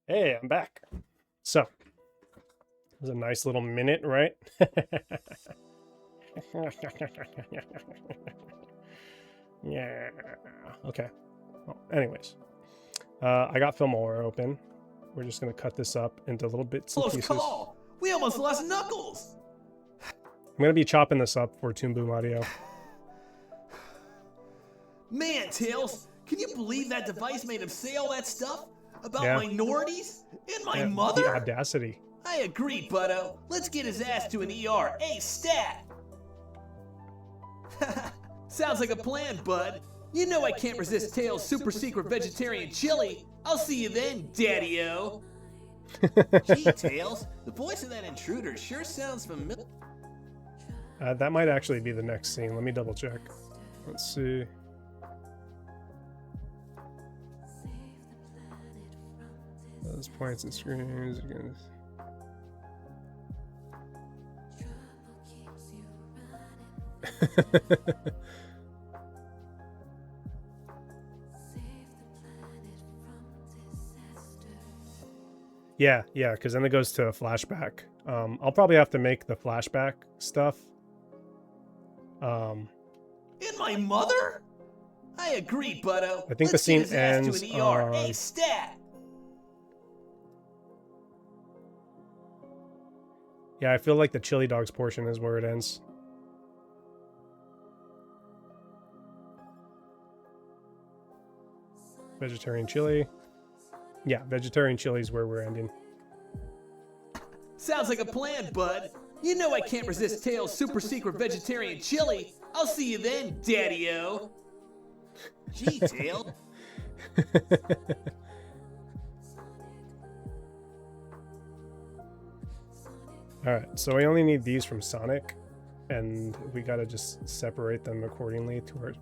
Hey, I'm back. So, it was a nice little minute, right? Yeah. Okay. Well, anyways, I got Filmora open. We're just gonna cut this up into little bits and Close pieces. call. We almost lost Knuckles. I'm gonna be chopping this up for Toon Boom Audio. Man, Tails, can you believe that device made him say all that stuff about Yeah. minorities and my Yeah, mother? the audacity. I agree, Butto. Let's get his ass to an ER. A-stat. Sounds like a plan, bud. You know I can't resist Tails' super secret vegetarian chili. I'll see you then, Daddy-O. Gee, Tails, the voice of that intruder sure sounds familiar. That might actually be the next scene. Let me double check. Let's see. Those points and screens again. Yeah, because then it goes to a flashback. I'll probably have to make the flashback stuff. And my mother? I agree, Butto. I think the Let's scene get his ass ends to an ER. on... A-stat. Yeah, I feel like the chili dogs portion is where it ends. Vegetarian chili. Yeah, vegetarian chili is where we're ending. Sounds like a plan, bud. You know I can't resist Tails' super secret vegetarian chili. I'll see you then, Daddy-O. Gee, Tails. Alright, so we only need these from Sonic, and we gotta just separate them accordingly to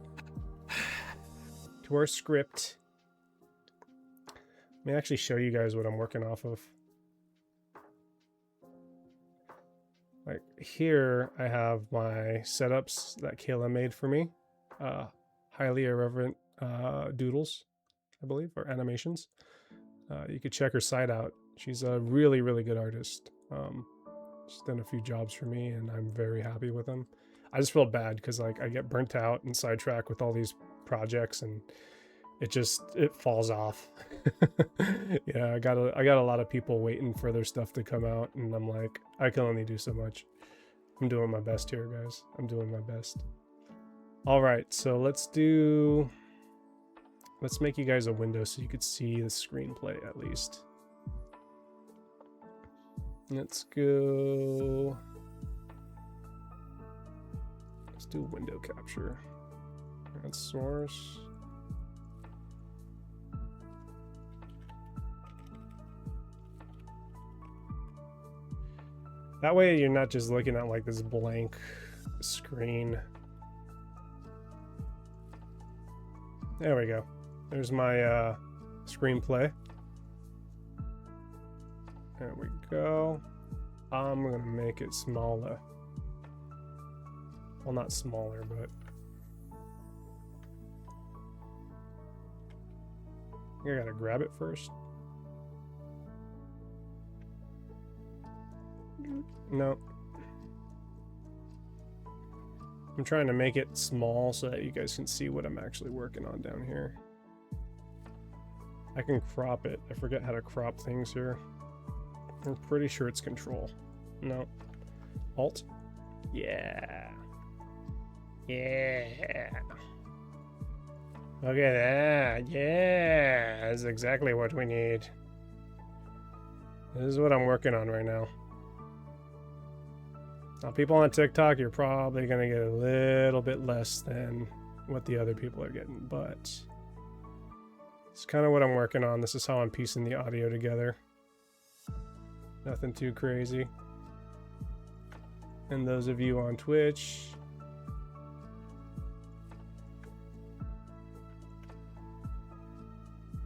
our script. Let me actually show you guys what I'm working off of. Like here, I have my setups that Kayla made for me. Highly irreverent doodles, I believe, or animations. You could check her site out. She's a really, really good artist. She's done a few jobs for me, and I'm very happy with them. I just feel bad because like I get burnt out and sidetracked with all these projects, and it falls off. Yeah, I got a lot of people waiting for their stuff to come out, and I'm like, I can only do so much. I'm doing my best here, guys. I'm doing my best. All right, so let's make you guys a window so you could see the screenplay at least. Let's go. Let's do window capture. Add source. That way you're not just looking at like this blank screen. There we go. There's my screenplay. There we go. I'm gonna make it smaller. Well, not smaller, but I gotta grab it first. No. I'm trying to make it small so that you guys can see what I'm actually working on down here. I can crop it. I forget how to crop things here. I'm pretty sure it's Control. No. Alt? Yeah. Yeah. Look at that. Yeah. That's exactly what we need. This is what I'm working on right now. Now, people on TikTok, you're probably going to get a little bit less than what the other people are getting, but it's kind of what I'm working on. This is how I'm piecing the audio together. Nothing too crazy. And those of you on Twitch,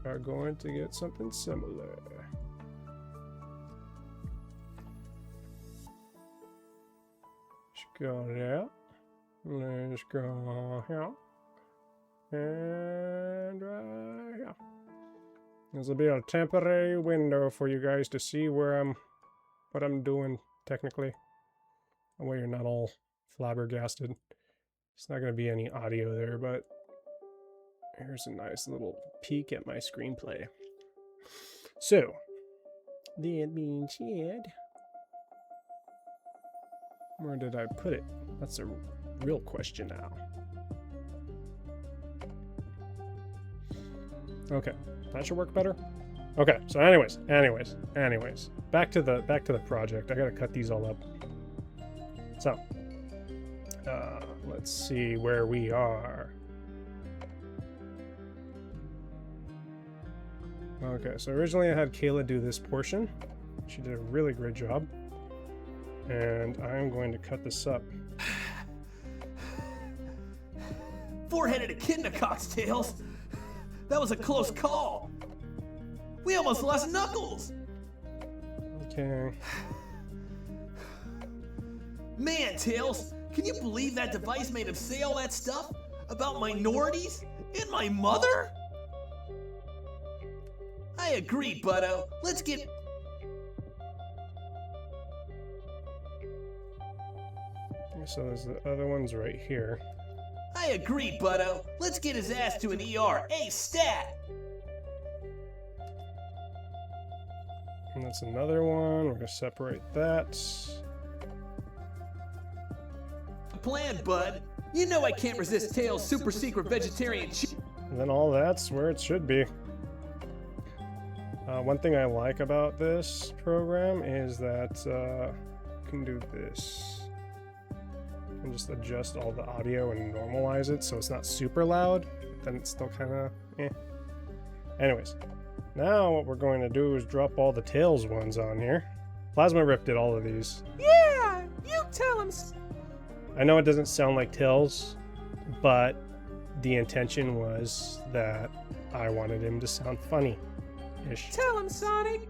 are going to get something similar. Go there. Let's go here. And right here. This will be a temporary window for you guys to see what I'm doing technically. That way you're not all flabbergasted. It's not going to be any audio there, but here's a nice little peek at my screenplay. So, that being said, where did I put it? That's a real question now. Okay, that should work better. Okay, so anyways, back to the project. I gotta cut these all up. So, let's see where we are. Okay, so originally I had Kayla do this portion. She did a really great job. And I'm going to cut this up. Four-headed echidna cocktails. That was a close call. We almost lost Knuckles. Okay. Man, Tails, can you believe that device made him say all that stuff about minorities and my mother? I agree, Butto. Let's get... So there's the other ones right here. I agree, Butto. Let's get his ass to an ER. A-stat! And that's another one. We're going to separate that. Plan, bud. You know I can't resist Tails' super secret vegetarian And then all that's where it should be. One thing I like about this program is that you can do this. You can just adjust all the audio and normalize it so it's not super loud, but then it's still kind of eh. Anyways, now what we're going to do is drop all the Tails ones on here. Plasma Rip did all of these. Yeah, you tell him. I know it doesn't sound like Tails, but the intention was that I wanted him to sound funny-ish. Tell him, Sonic.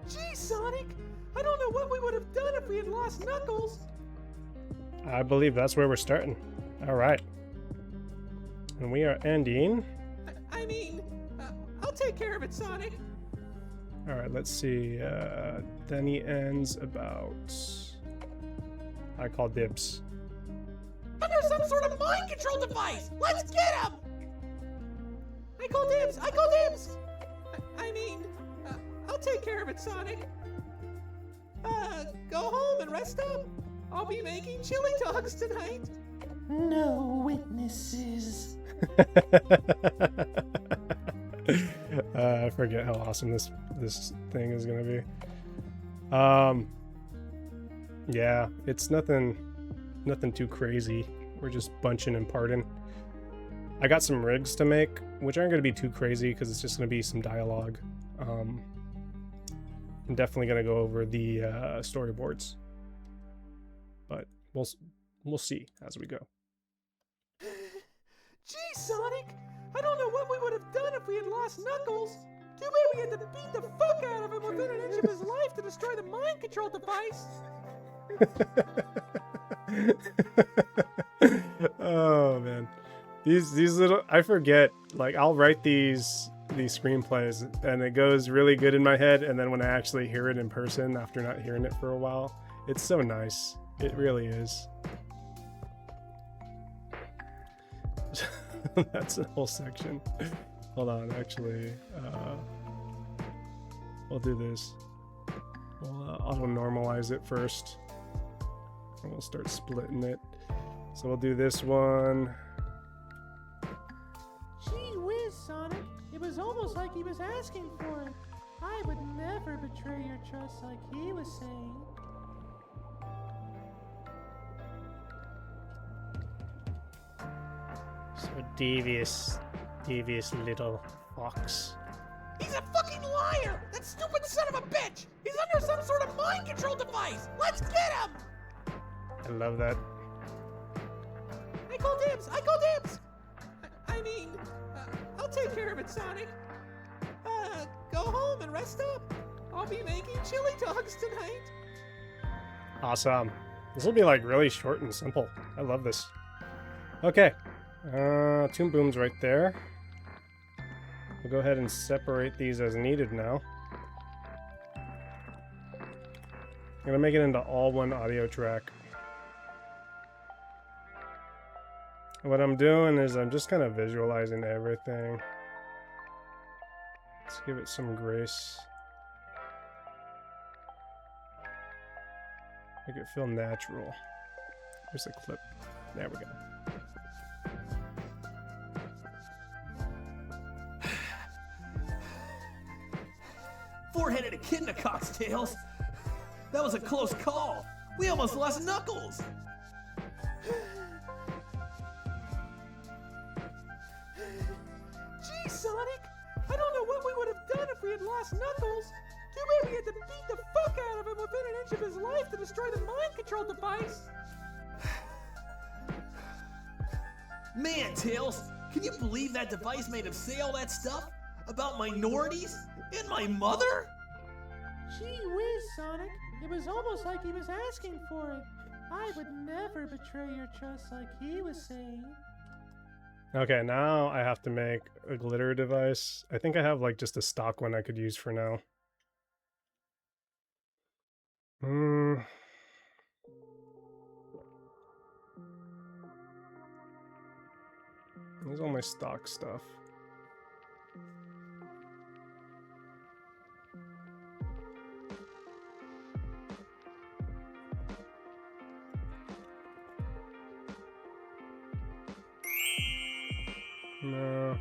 Gee, Sonic, I don't know what we would have done if we had lost Knuckles. I believe that's where we're starting. All right. And we are ending. I mean, I'll take care of it, Sonic. All right, let's see. Then he ends about... I call dibs. Under some sort of mind control device! Let's get him! I call dibs! I call dibs! I mean, I'll take care of it, Sonic. Go home and rest up. I'll be making chili dogs tonight. No witnesses. I forget how awesome this thing is gonna be. Yeah, it's nothing too crazy. We're just bunching and parting. I got some rigs to make, which aren't gonna be too crazy because it's just gonna be some dialogue. I'm definitely gonna go over the storyboards, but we'll see as we go. Gee, Sonic, I don't know what we would have done if we had lost Knuckles. Too bad we had to beat the fuck out of him within an inch of his life to destroy the mind control device. Oh man, these little, I forget, like I'll write these screenplays and it goes really good in my head, and then when I actually hear it in person after not hearing it for a while, it's so nice. It really is. That's a whole section. Hold on, actually, we'll do this. We'll auto normalize it first, and we'll start splitting it. So we'll do this one. Gee whiz, Sonic. It was almost like he was asking for it. I would never betray your trust like he was saying. So devious little fox. He's a fucking liar! That stupid son of a bitch! He's under some sort of mind control device! Let's get him! I love that. I call dibs! I call dibs! I mean, I'll take care of it, Sonic. Go home and rest up. I'll be making chili dogs tonight. Awesome. This will be like really short and simple. I love this. Okay. Toon Boom's right there. We'll go ahead and separate these as needed now. I'm gonna make it into all one audio track. What I'm doing is I'm just kind of visualizing everything. Let's give it some grace. Make it feel natural. Here's a clip. There we go. Four-headed echidna cocktails. That was a close call. We almost lost Knuckles. Gee, Sonic, I don't know what we would have done if we had lost Knuckles. Too bad we had to beat the fuck out of him within an inch of his life to destroy the mind control device. Man, Tails, can you believe that device made him say all that stuff about minorities and my mother? Gee whiz, Sonic, it was almost like he was asking for it. I would never betray your trust like he was saying. Okay, now I have to make a glitter device. I think I have like just a stock one I could use for now. There's all my stock stuff. No.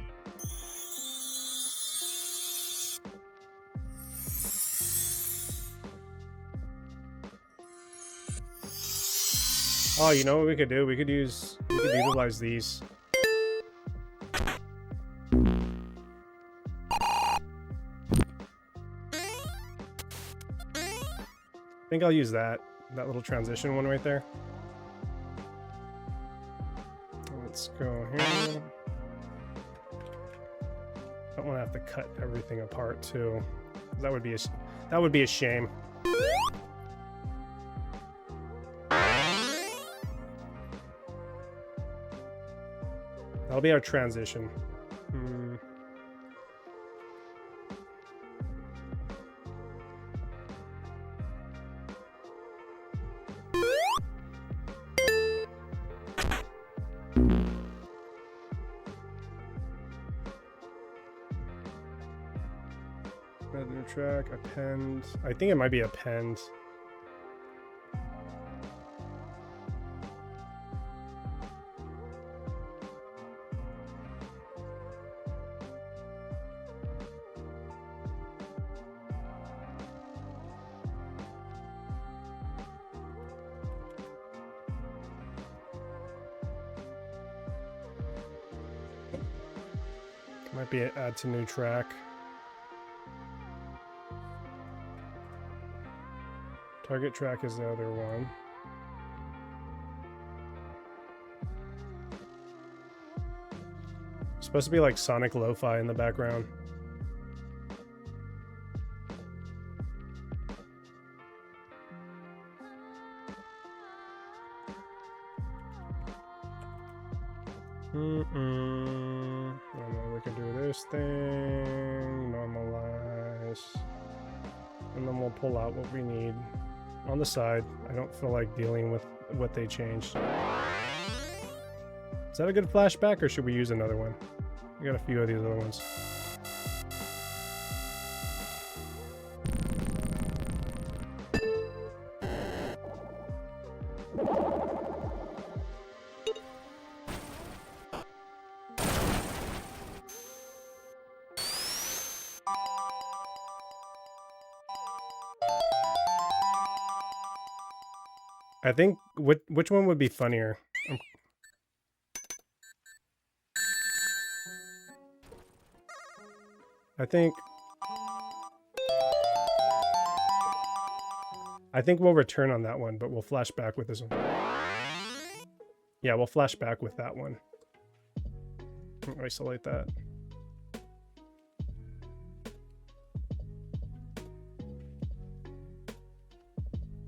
Oh, you know what we could do? We could utilize these. I think I'll use that little transition one right there. Let's go here. Don't want to have to cut everything apart too. That would be a shame. That'll be our transition. Editor track, append. I think it might be append. Might be add to new track. Target track is the other one. It's supposed to be like Sonic lo-fi in the background. We can do this thing, normalize, and then we'll pull out what we need on the side. I don't feel like dealing with what they changed. Is that a good flashback, or should we use another one? We got a few of these other ones. I think which one would be funnier? I think we'll return on that one, but we'll flash back with this one. Yeah, we'll flash back with that one. Isolate that.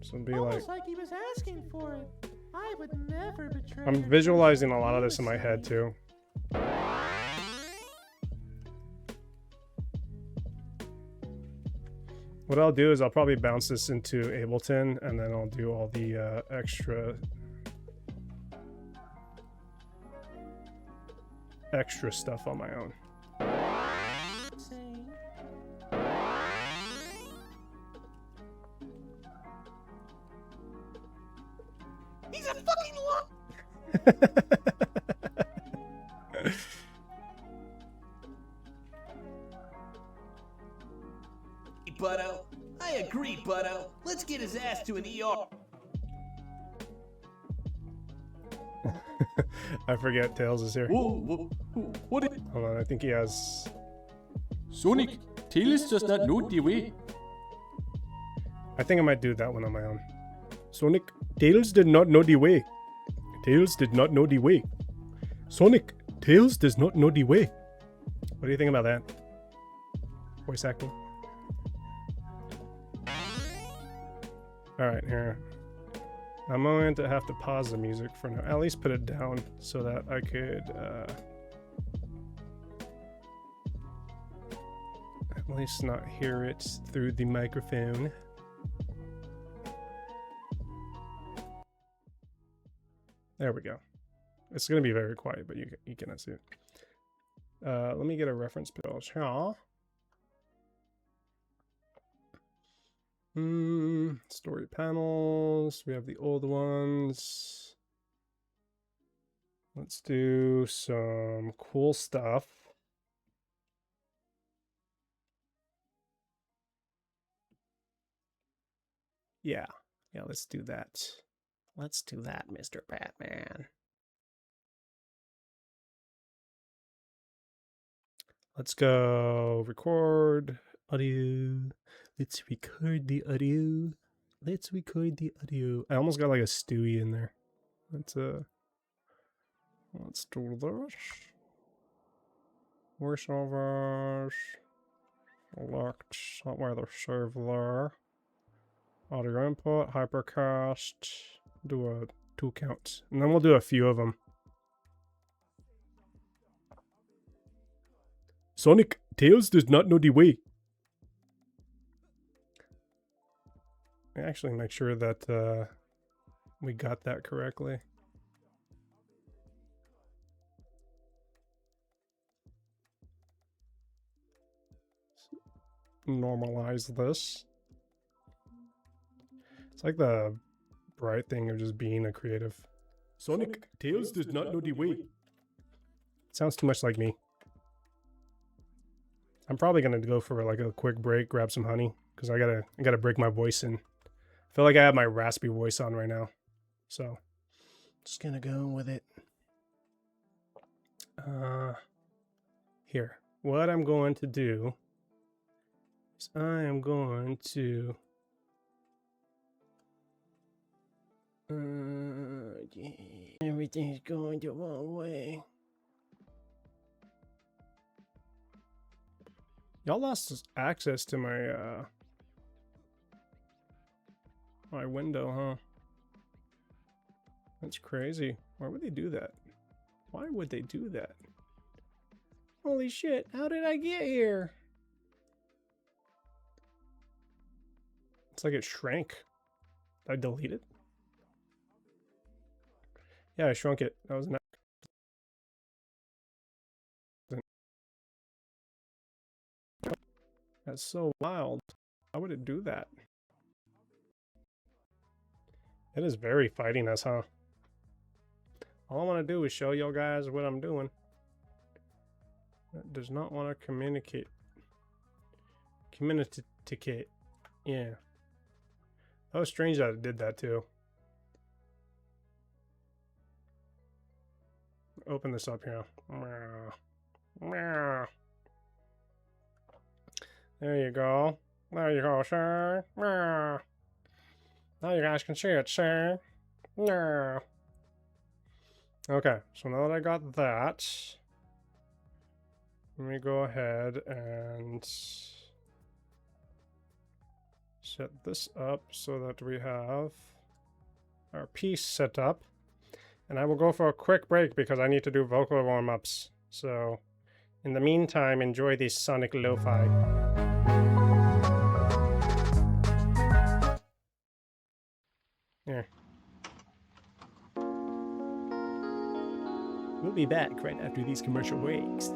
So it'll be almost like he was asking for it. I would never betray. I'm visualizing a lot of this in my head too. What I'll do is I'll probably bounce this into Ableton, and then I'll do all the extra stuff on my own. He's a fucking lump. Butto. I agree, Butto. Let's get his ass to an ER. I forget Tails is here. Whoa, what? Hold on, I think he has... Sonic, Tails does not know the way. I think I might do that one on my own. Sonic, Tails did not know the way. Tails did not know the way. Sonic, Tails does not know the way. What do you think about that? Voice acting. Alright, here. I'm going to have to pause the music for now. At least put it down so that I could at least not hear it through the microphone. There we go. It's going to be very quiet, but you cannot see it. Let me get a reference page here. Story panels. We have the old ones. Let's do some cool stuff. Yeah, let's do that. Let's do that, Mr. Batman. Let's go record audio. Let's record the audio. Let's record the audio. I almost got like a Stewie in there. Let's do this. Voiceovers. Select somewhere the server. Audio input, hypercast. Do a 2 count. And then we'll do a few of them. Sonic, Tails does not know the way. Actually make sure that we got that correctly. Normalize this. It's like the bright thing of just being a creative. Sonic, Tails does not know the way. Sounds too much like me. I'm probably gonna go for like a quick break, grab some honey, because I gotta break my voice in. I feel like I have my raspy voice on right now. So just gonna go with it. Here. What I'm going to do is I am going to everything's going the wrong way. Y'all lost access to my my window, huh? That's crazy. Why would they do that? Why would they do that? Holy shit, how did I get here? It's like it shrank. Did I delete it? Yeah, I shrunk it. That was nice. That's so wild. How would it do that? It is very fighting us, huh? All I want to do is show y'all guys what I'm doing. That does not want to communicate. Communicate. Yeah. That was strange that it did that too. Open this up here. There you go. There you go, sir. Now you guys can see it, sir. Okay, so now that I got that, let me go ahead and set this up so that we have our piece set up. And I will go for a quick break because I need to do vocal warm-ups. So, in the meantime, enjoy the Sonic Lo-Fi. Here. We'll be back right after these commercial breaks.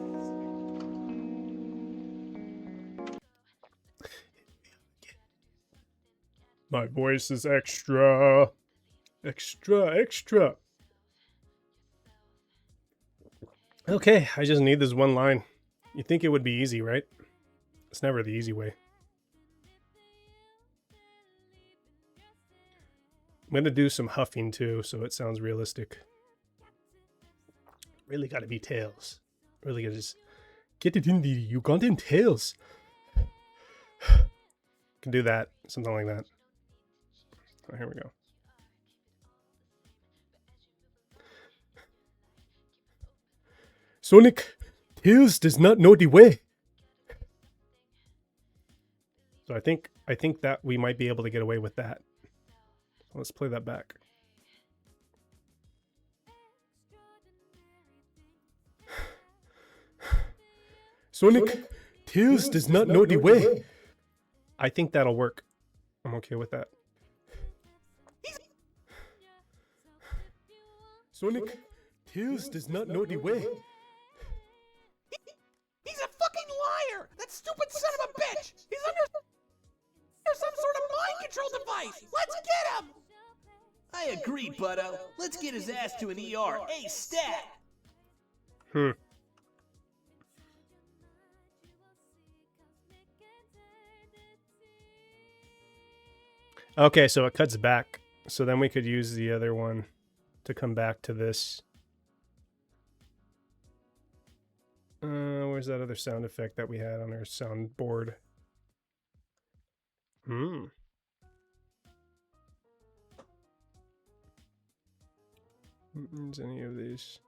My voice is extra. Extra. Okay, I just need this one line. You think it would be easy, right? It's never the easy way. I'm gonna do some huffing too, so it sounds realistic. Really gotta be Tails. Really gotta just get it in the Ugandan Tails. Can do that, something like that. Oh, here we go. Sonic, Tails does not know the way. So I think that we might be able to get away with that. Let's play that back. Sonic, Tails does not know the way. I think that'll work. I'm okay with that. Sonic, Tails does not know the way. He's a fucking liar! That stupid son of a bitch! He's under some sort of mind control device! Let's get him! I agree, Butto. Let's get his ass to an ER. A-stat! Okay, so it cuts back. So then we could use the other one to come back to this. Where's that other sound effect that we had on our soundboard? Is any of these?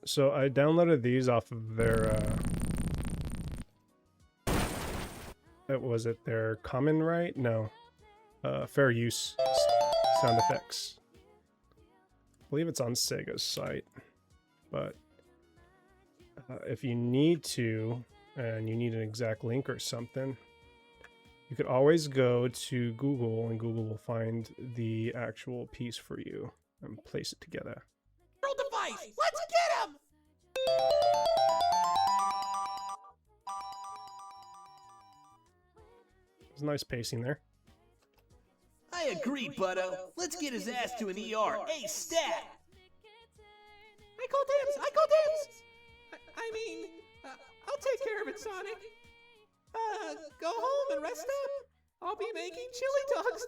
So I downloaded these off of their was it their common right? No. Fair use sound effects. I believe it's on Sega's site. But if you need to, and you need an exact link or something, you could always go to Google, and Google will find the actual piece for you and place it together. Device. Let's get him! There's nice pacing there. I agree, Butto. Let's get his ass to an ER. A-stat! I call dibs! I mean, I'll take care of it, Sonic. Go home and rest up. I'll be making chili dogs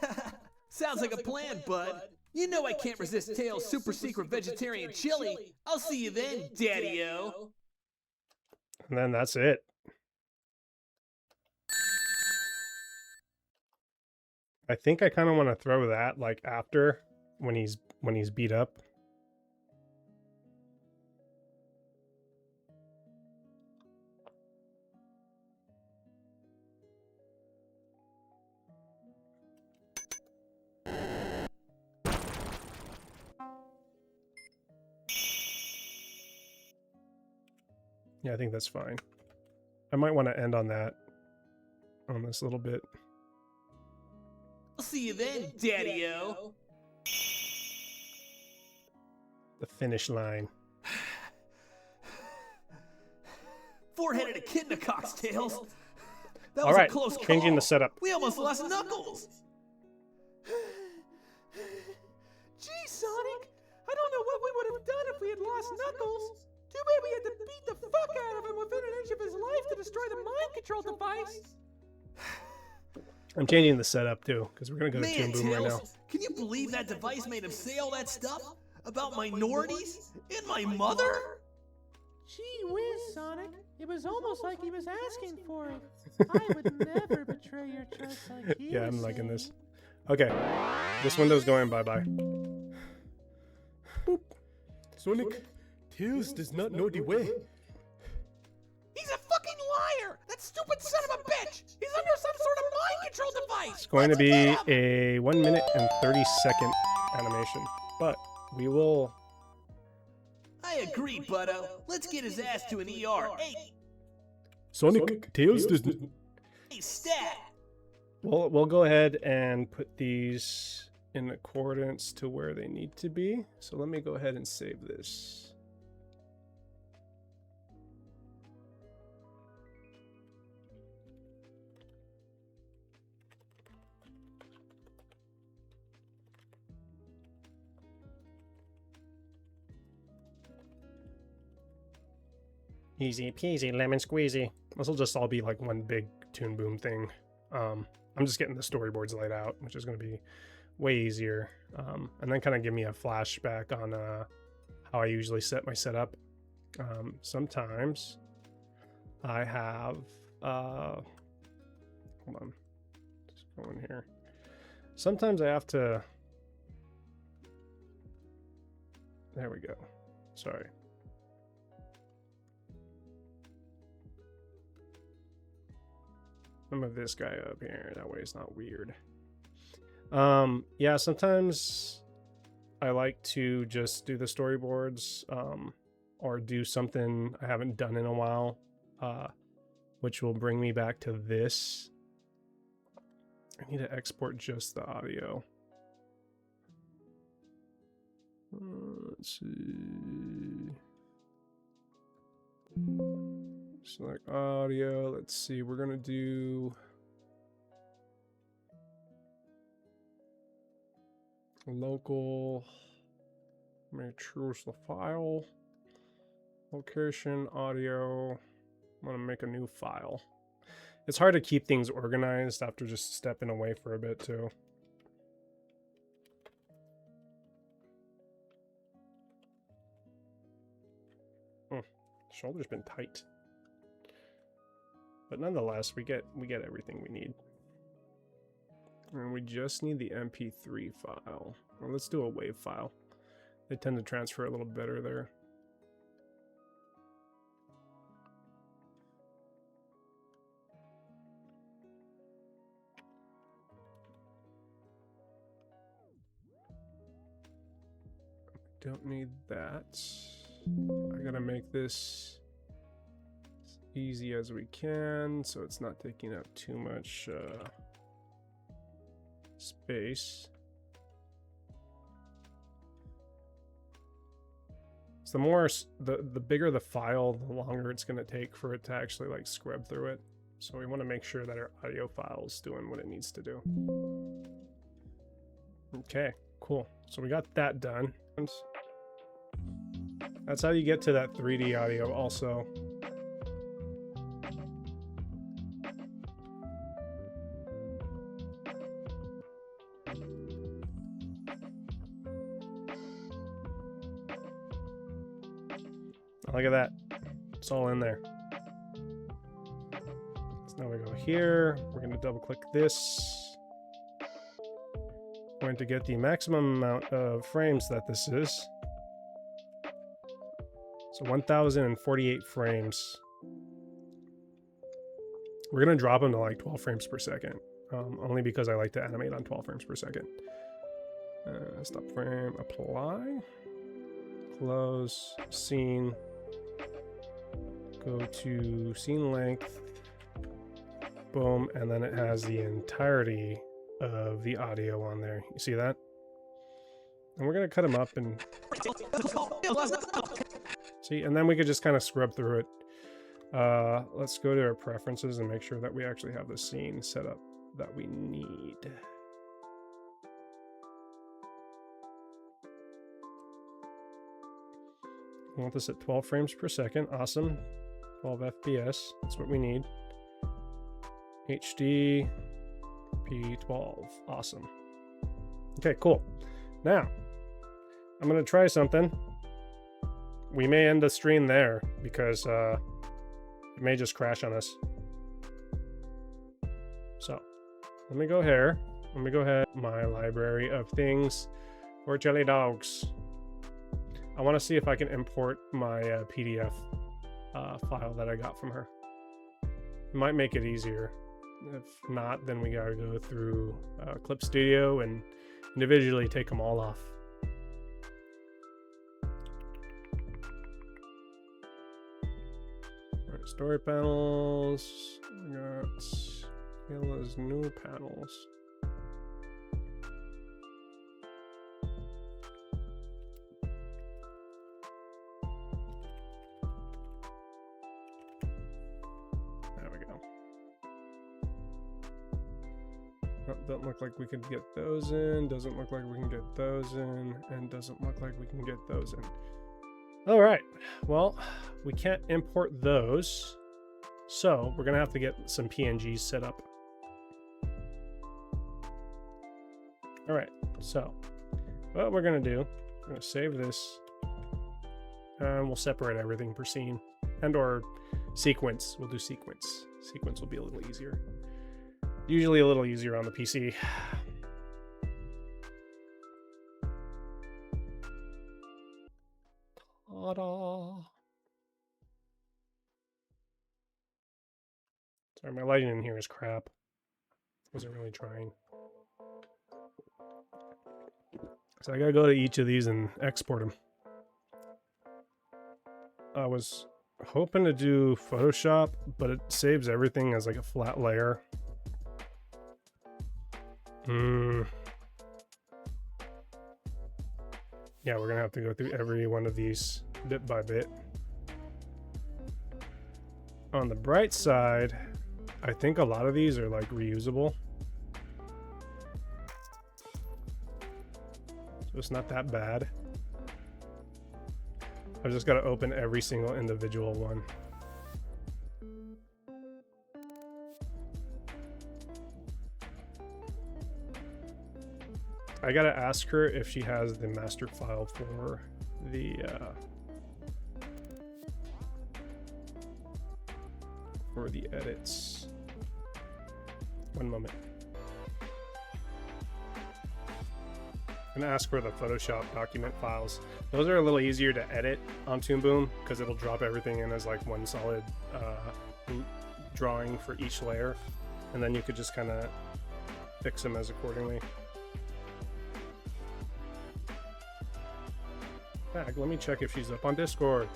tonight. Sounds like a plan, bud. You know I can't resist Tails' super secret vegetarian chili. I'll see you then, Daddy-O. And then that's it. I think I kind of want to throw that like after when he's beat up. Yeah, I think that's fine. I might want to end on that, on this little bit. I'll see you then, Daddy-O. The finish line. Four-headed echidna cocktails. That All was right, a close changing call. the setup. We almost lost Knuckles. Gee, Sonic, I don't know what we would have done if we had lost Knuckles. Too bad we had to beat the fuck out of him within an inch of his life to destroy the mind control device. I'm changing the setup too, because we're gonna go to Man, Toon Boom right now. Tails, can you believe that device made him say all that stuff about minorities and my mother? Gee whiz, Sonic. It was almost like he was asking for it. I would never betray your trust like he Yeah, was I'm liking this. saying. Okay, this window's going bye-bye. Boop. Sonic, Tails does not know the way. He's a fucking liar! That stupid son of a bitch! He's under some sort of mind control device! It's going to Let's be get him! a 1 minute and 30-second animation, but we will... I agree, Butto. Let's get his ass to an ER. Sonic, Tails does not... Hey, stat! We'll go ahead and put these in accordance to where they need to be. So let me go ahead and save this. Easy peasy lemon squeezy. This will just all be like one big Toon Boom thing. I'm just getting the storyboards laid out, which is going to be way easier. And then kind of give me a flashback on how I usually set my setup. Sometimes I have... hold on. Just go in here. Sometimes I have to... There we go. Sorry. I'll move this guy up here. That way it's not weird. Yeah, sometimes I like to just do the storyboards or do something I haven't done in a while, which will bring me back to this. I need to export just the audio. Let's see. Select audio. Let's see. We're gonna do local. I'm gonna choose the file. Location, audio. I'm gonna make a new file. It's hard to keep things organized after just stepping away for a bit too. Shoulder's been tight. But nonetheless, we get everything we need. And we just need the MP3 file. Well, let's do a WAV file. They tend to transfer a little better there. Don't need that. I gotta make this as easy as we can so it's not taking up too much space. So the bigger the file, the longer it's gonna take for it to actually like scrub through it. So we want to make sure that our audio file is doing what it needs to do. Okay, cool. So we got that done. That's how you get to that 3D audio also. Look at that. It's all in there. So now we go here. We're going to double click this. Going to get the maximum amount of frames that this is. So 1048 frames. We're going to drop them to like 12 frames per second. Only because I like to animate on 12 frames per second. Stop frame, apply. Close, scene. Go to scene length. Boom, and then it has the entirety of the audio on there. You see that? And we're going to cut them up and... See, and then we could just kind of scrub through it. Let's go to our preferences and make sure that we actually have the scene set up that we need. I want this at 12 frames per second. Awesome. 12 FPS. That's what we need. HD P12. Awesome. Okay, cool. Now, I'm going to try something. We may end the stream there because it may just crash on us. So, let me go here. Let me go ahead. My library of things for jelly dogs. I want to see if I can import my PDF file that I got from her. It might make it easier. If not, then we gotta go through Clip Studio and individually take them all off. All right, story panels. We got Kayla's new panels. Doesn't look like we could get those in, doesn't look like we can get those in, and doesn't look like we can get those in. All right, well, we can't import those, so we're gonna have to get some PNGs set up. All right, so what we're gonna do, we're gonna save this, and we'll separate everything per scene, and or sequence. We'll do sequence. Sequence will be a little easier. Usually a little easier on the PC. Ta-da! Sorry, my lighting in here is crap. Wasn't really trying. So I gotta go to each of these and export them. I was hoping to do Photoshop, but it saves everything as like a flat layer. Yeah, we're gonna have to go through every one of these bit by bit. On the bright side, I think a lot of these are like reusable. So it's not that bad. I've just got to open every single individual one. I gotta ask her if she has the master file for the edits. One moment. I'm gonna ask for the Photoshop document files. Those are a little easier to edit on Toon Boom because it'll drop everything in as like one solid drawing for each layer, and then you could just kind of fix them as accordingly. Back, let me check if she's up on Discord.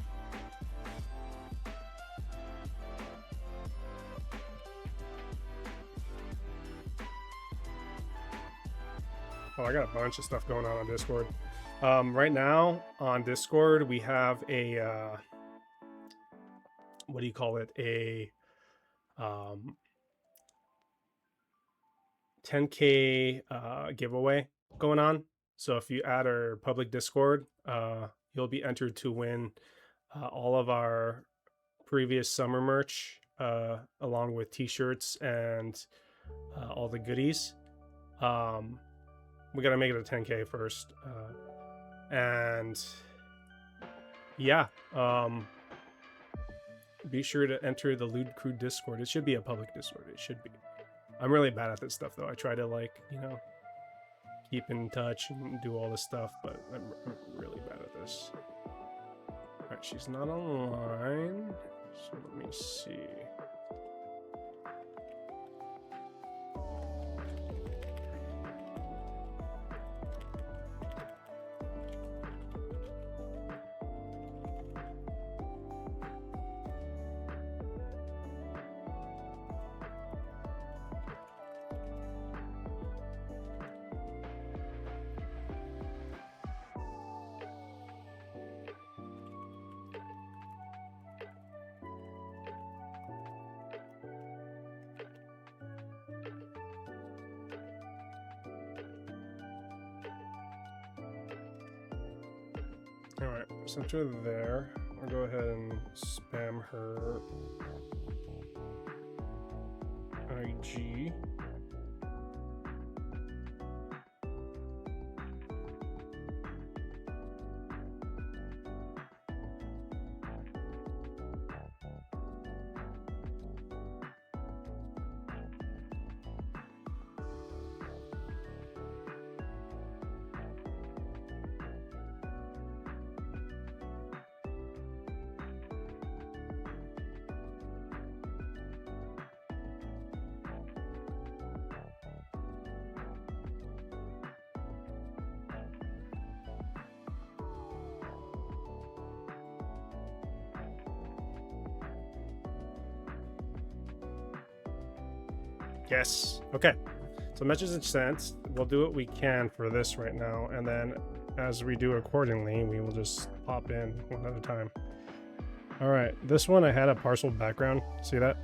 Oh, I got a bunch of stuff going on Discord. Right now on Discord, we have a, what do you call it? A 10K giveaway going on. So if you add our public Discord, you'll be entered to win all of our previous summer merch, along with t-shirts and all the goodies. We got to make it a 10K first. And yeah, be sure to enter the Lude Crew Discord. It should be a public Discord. It should be. I'm really bad at this stuff though. I try to like, you know, keep in touch and do all this stuff, but I'm really bad at this. All right, she's not online, so let me see. All right, sent her there. I'll go ahead and spam her IG. Yes. Okay. So message is sent. We'll do what we can for this right now, and then as we do accordingly, we will just pop in one at a time. All right. This one I had a partial background. See that?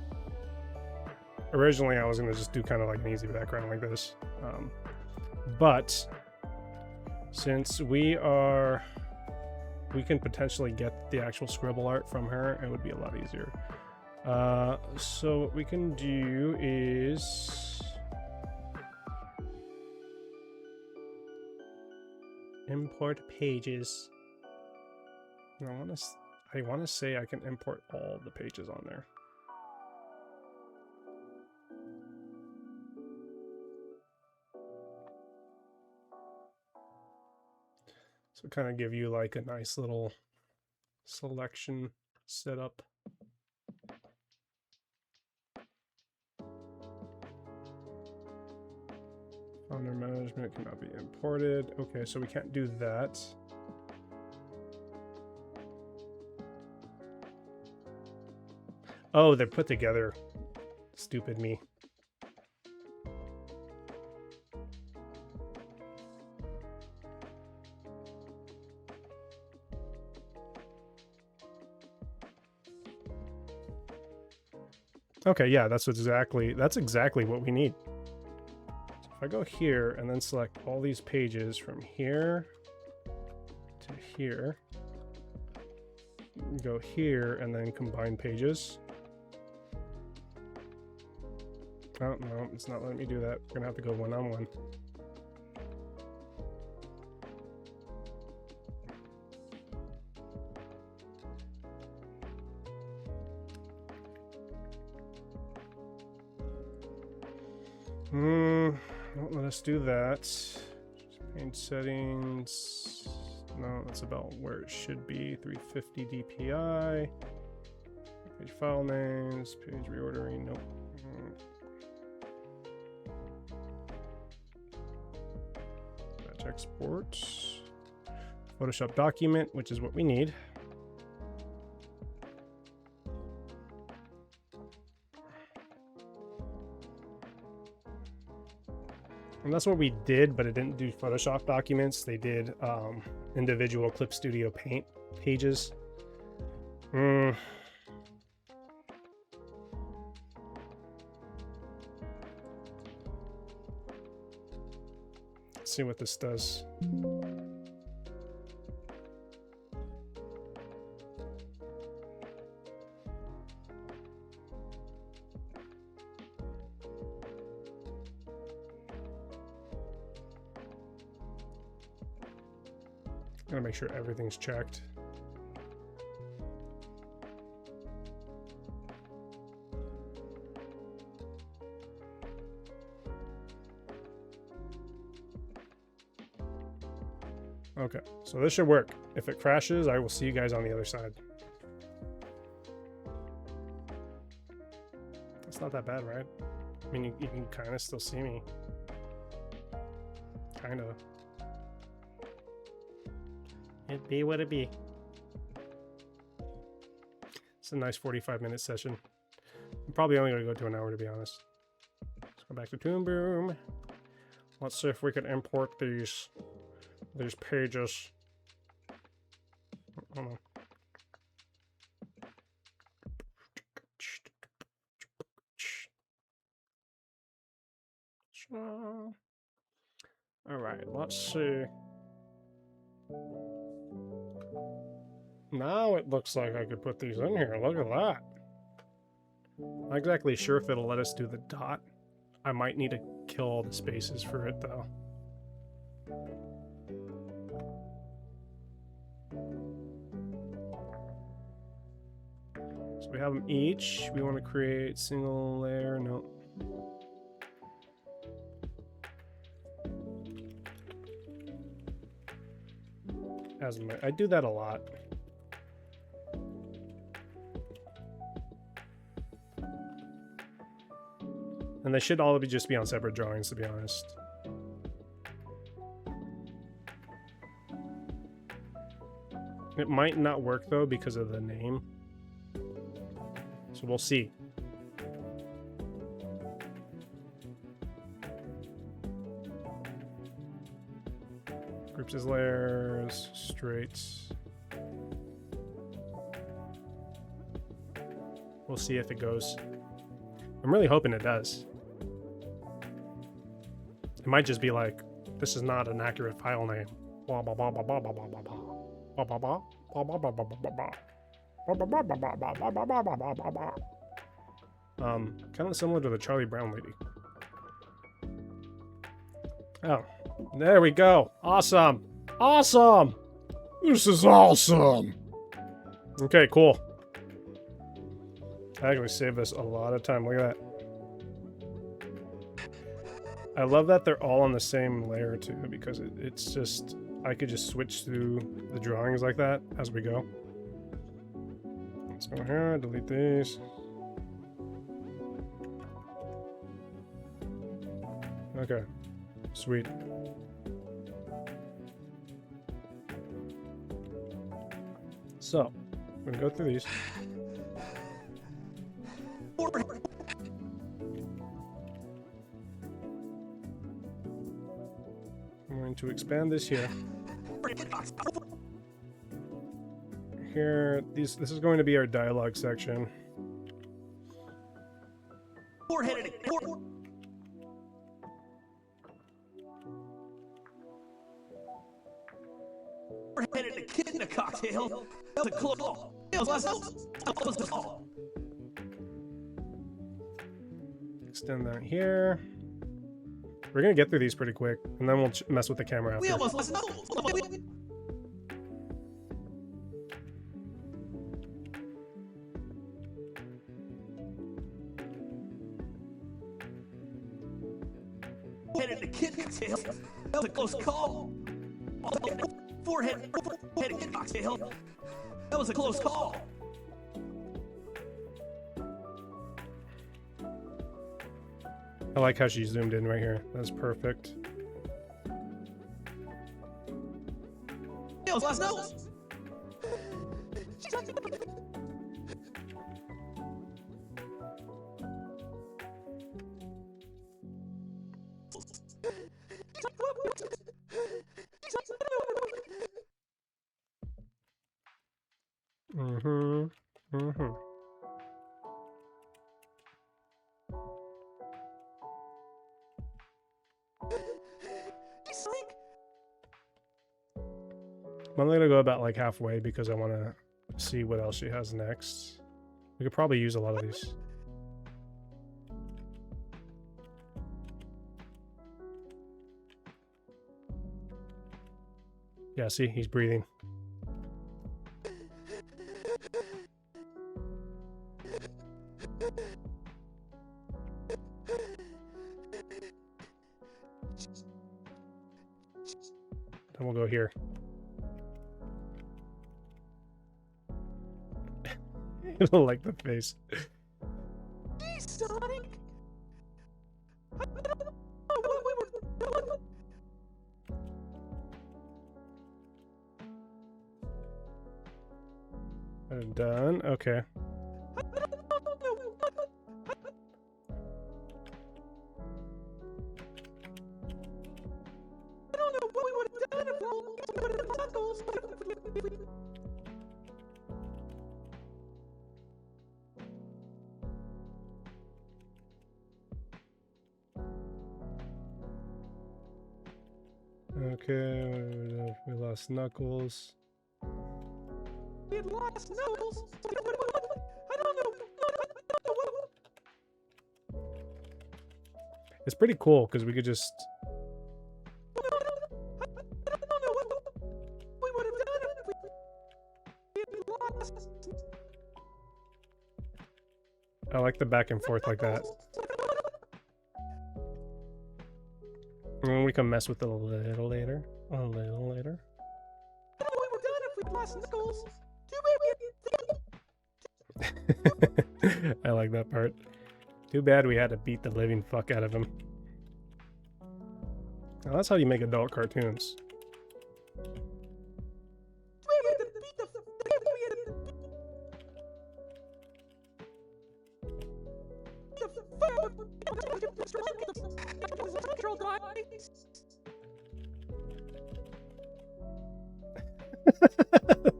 Originally, I was going to just do kind of like an easy background like this. But since we can potentially get the actual scribble art from her, it would be a lot easier. So what we can do is import pages. I want to say I can import all the pages on there. So kind of give you like a nice little selection setup. Founder management cannot be imported. Okay, so we can't do that. Oh, they're put together. Stupid me. Okay, yeah, that's exactly what we need. So if I go here and then select all these pages from here to here, go here and then combine pages. Oh, no, it's not letting me do that. We're gonna have to go one-on-one. Won't let us do that. Page settings. No, that's about where it should be. 350 DPI. Page file names. Page reordering. Nope. Batch export. Photoshop document, which is what we need. And that's what we did, but it didn't do Photoshop documents. They did individual Clip Studio Paint pages. Let's see what this does. Gotta make sure everything's checked. Okay, so this should work. If it crashes, I will see you guys on the other side. That's not that bad, right? I mean, you can kind of still see me. Kind of. It be what it be. It's a nice 45-minute session. I'm probably only going to go to an hour, to be honest. Let's go back to Toon Boom. Let's see if we can import these pages. Hold on. So, all right, let's see. Now it looks like I could put these in here. Look at that. Not exactly sure if it'll let us do the dot. I might need to kill all the spaces for it, though. So we have them each. We want to create single layer. No. I do that a lot. And they should all just be on separate drawings, to be honest. It might not work, though, because of the name. So we'll see. Groups as layers, straight. We'll see if it goes. I'm really hoping it does. It might just be like, this is not an accurate file name. Kind of similar to the Charlie Brown lady. Oh, there we go. Awesome. Awesome. This is awesome. Okay, cool. I actually saved us a lot of time. Look at that. I love that they're all on the same layer too, because it's just, I could just switch through the drawings like that as we go. Let's go here, delete these. Okay, sweet. So, I'm gonna go through these. I'm going to expand this here. Here, this is going to be our dialogue section. Four-headed a kid in a cocktail. That was a close call. Extend that here. We're gonna get through these pretty quick, and then we'll mess with the camera after. We almost lost no. Four-headed a kid cocktail. That was a close call. Four-headed kid cocktail. That was a close call. I like how she zoomed in right here. That's perfect. Last note. I'm only gonna go about like halfway because I want to see what else she has next. We could probably use a lot of these. Yeah, see, he's breathing. Then we'll go here. I don't like the face. Hey, Sonic! I don't know what we were doing. I'm done. Okay. I don't know what we would have done if we would have knuckles. Okay, we lost Knuckles. We had lost Knuckles. I don't know. It's pretty cool because we could just. I don't know what we would have done if we had lost. I like the back and forth like that. And we can mess with it a little later. A little later. I don't know what we would have done if we had lost Knuckles. I like that part. Too bad we had to beat the living fuck out of him. Now that's how you make adult cartoons.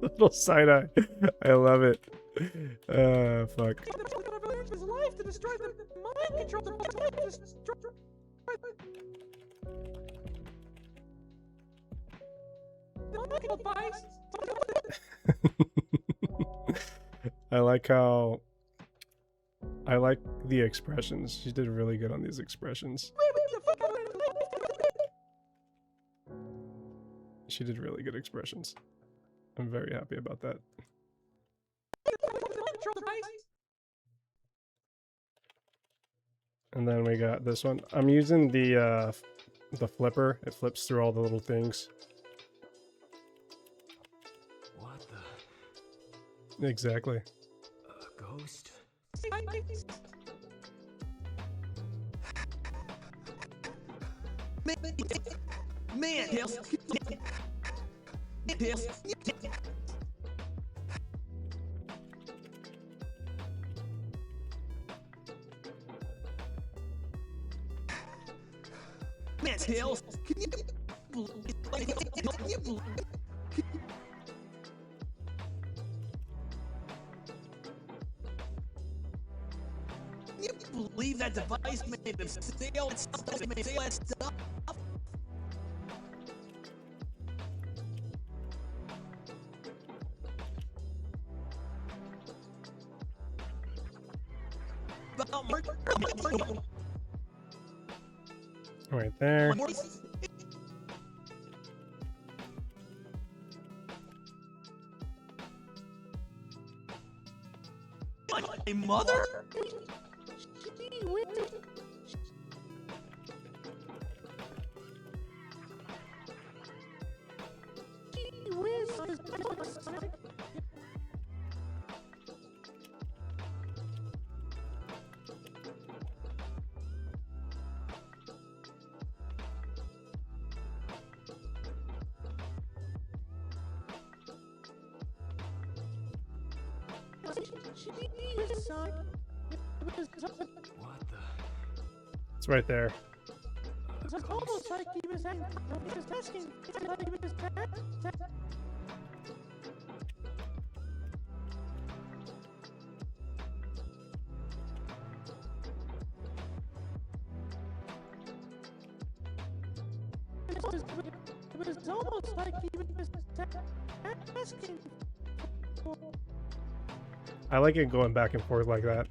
Little side eye. I love it. Fuck. His life to destroy the mind control device. The mind control device. I like the expressions. She did really good on these expressions. She did really good expressions. I'm very happy about that. And then we got this one. I'm using the flipper. It flips through all the little things. What the? Exactly. A ghost? Man, Tails. Tails. Man, Tails. Can you believe that device made them say all that stuff? Right there. My mother? What the? It's right there. It's almost like he was asking. It was almost like he was asking. I like it going back and forth like that.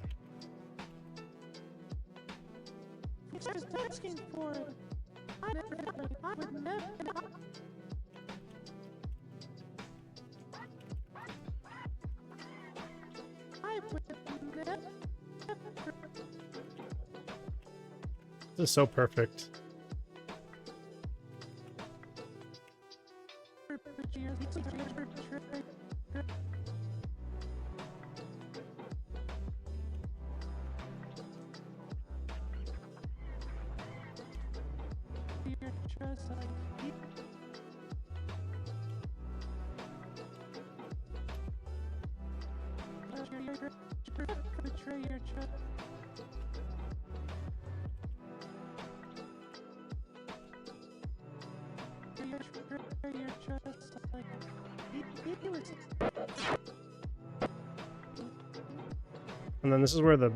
He was asking for it. I would never. This is so perfect. And then this is where the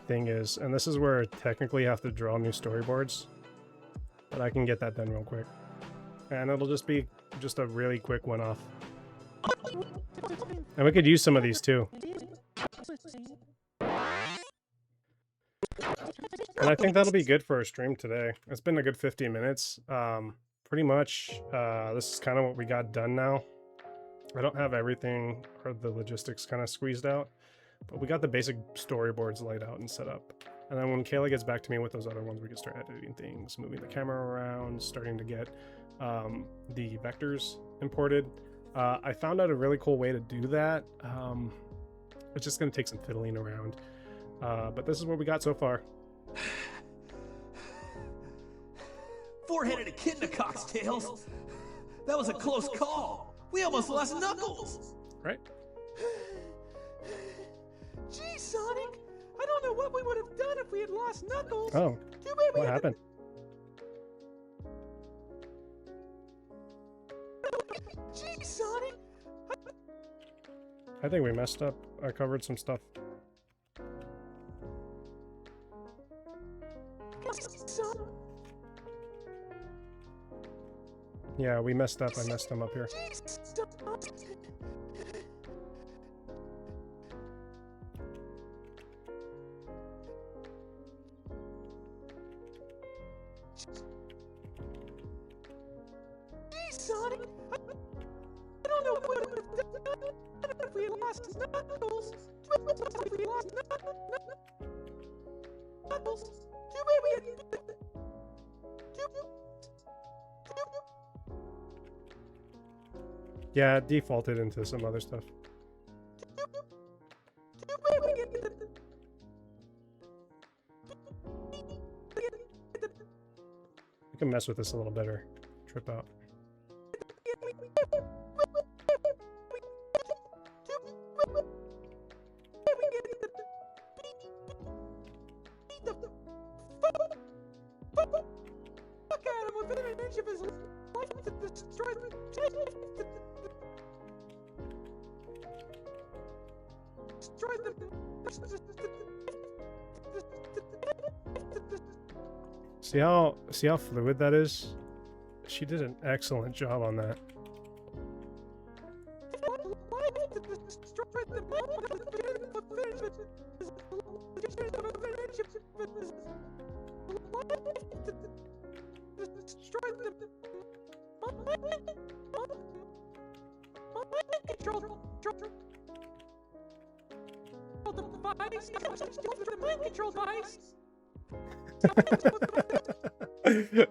thing is, and this is where technically you have to draw new storyboards. But I can get that done real quick. And it'll just be just a really quick one-off. And we could use some of these too. And I think that'll be good for our stream today. It's been a good 15 minutes. Pretty much, this is kind of what we got done now. I don't have everything or the logistics kind of squeezed out, but we got the basic storyboards laid out and set up. And then when Kayla gets back to me with those other ones, we can start editing things, moving the camera around, starting to get the vectors imported. I found out a really cool way to do that. It's just going to take some fiddling around. But this is what we got so far. Four-headed echidna cocktails. That was a close call. We almost lost Knuckles. Right? Gee, Sonic, I don't know what we would have done if we had lost Knuckles. Oh, Too bad we what had happened? Gee, Sonic. I think we messed up. I covered some stuff. Sonic. Yeah, we messed up. I messed them up here. Sonic, I don't know what would have done if we had lost Knuckles. If we lost Knuckles. Too bad we had. Yeah, it defaulted into some other stuff. We can mess with this a little better. Trip out. See how fluid that is? She did an excellent job on that.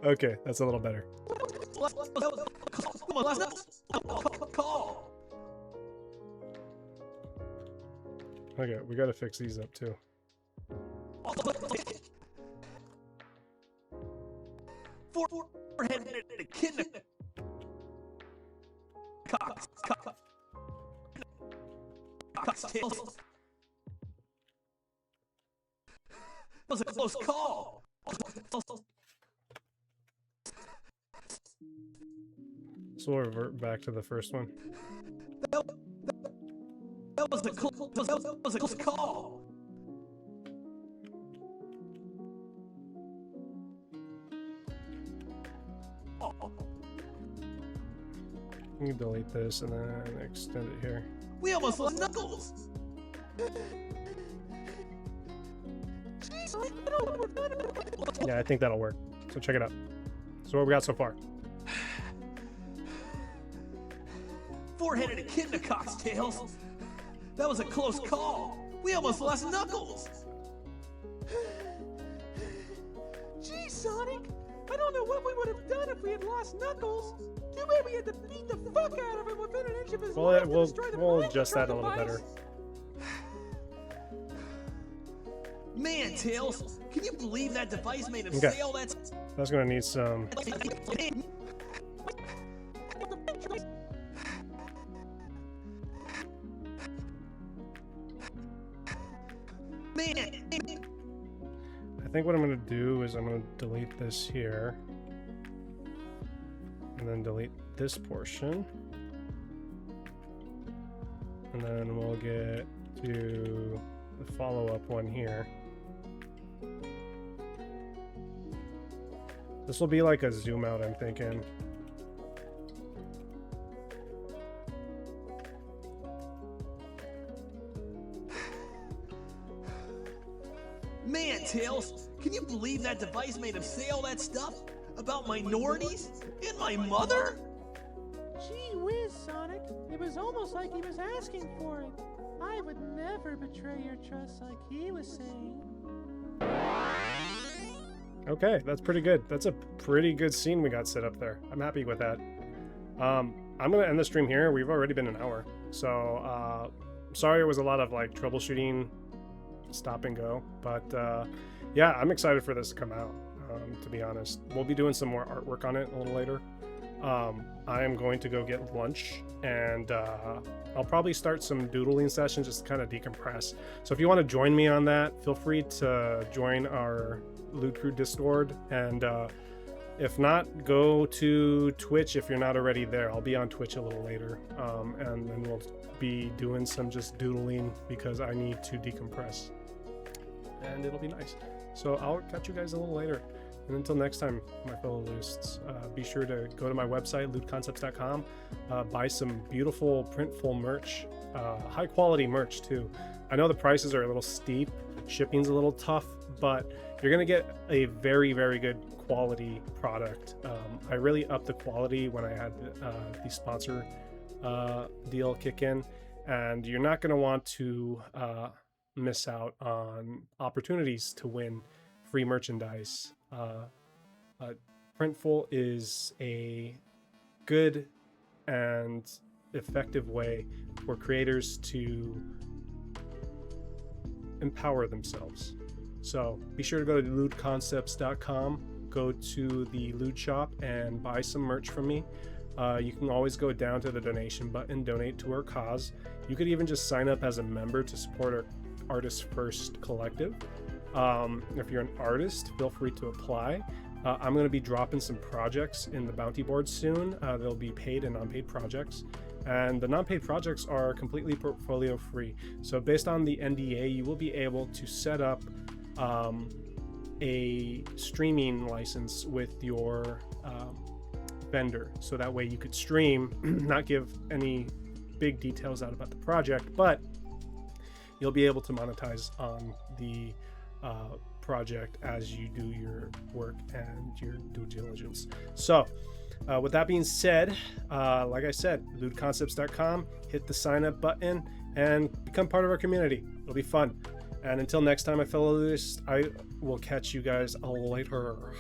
Okay, that's a little better. Okay, we gotta fix these up too. Forehead and a kidney. Cocktails. That was a close call. So we'll revert back to the first one. That was a close call. You can delete this and then extend it here. We almost lost Knuckles. Yeah, I think that'll work. So check it out. So what we got so far? Forehead and a kidney cocktails. That was a close call. We almost lost Knuckles. Gee, Sonic, I don't know what we would have done if we had lost Knuckles. Too bad we had to beat the fuck out of him within an inch of his life to destroy the We'll mind adjust that a control little better. device. Man, Tails, can you believe that device made him Okay. say all that? That's gonna need some. Man, I think what I'm gonna do is I'm gonna delete this here. And then delete this portion. And then we'll get to the follow-up one here. This will be like a zoom out, I'm thinking. Man, Tails, can you believe that device made him say all that stuff about minorities and my mother? Gee whiz, Sonic. It was almost like he was asking for it. I would never betray your trust like he was saying. Okay, that's pretty good. That's a pretty good scene we got set up there. I'm happy with that. I'm gonna end the stream here. We've already been an hour. So, sorry it was a lot of like troubleshooting, stop and go. But yeah, I'm excited for this to come out, to be honest. We'll be doing some more artwork on it a little later. I am going to go get lunch, and I'll probably start some doodling sessions just to kind of decompress. So if you want to join me on that, feel free to join our Lude Crew Discord, and If not, go to Twitch if you're not already there. I'll be on Twitch a little later, and then we'll be doing some just doodling because I need to decompress, and it'll be nice. So I'll catch you guys a little later. And until next time, my fellow Ludists, be sure to go to my website, ludeconcepts.com, buy some beautiful printful merch, high quality merch too. I know the prices are a little steep, shipping's a little tough, but you're gonna get a very, very good quality product. I really upped the quality when I had the sponsor deal kick in, and you're not gonna want to miss out on opportunities to win free merchandise. Printful is a good and effective way for creators to empower themselves. So be sure to go to ludeconcepts.com, go to the Lude shop and buy some merch from me. You can always go down to the donation button, donate to our cause. You could even just sign up as a member to support our Artist First collective. If you're an artist, feel free to apply. I'm going to be dropping some projects in the bounty board soon. They'll be paid and non-paid projects. And the non-paid projects are completely portfolio free. So based on the NDA, you will be able to set up a streaming license with your vendor. So that way you could stream, not give any big details out about the project, but you'll be able to monetize on the project as you do your work and your due diligence. So with that being said, like I said, ludeconcepts.com, hit the sign up button and become part of our community. It'll be fun. And until next time, my fellow Ludists, I will catch you guys later.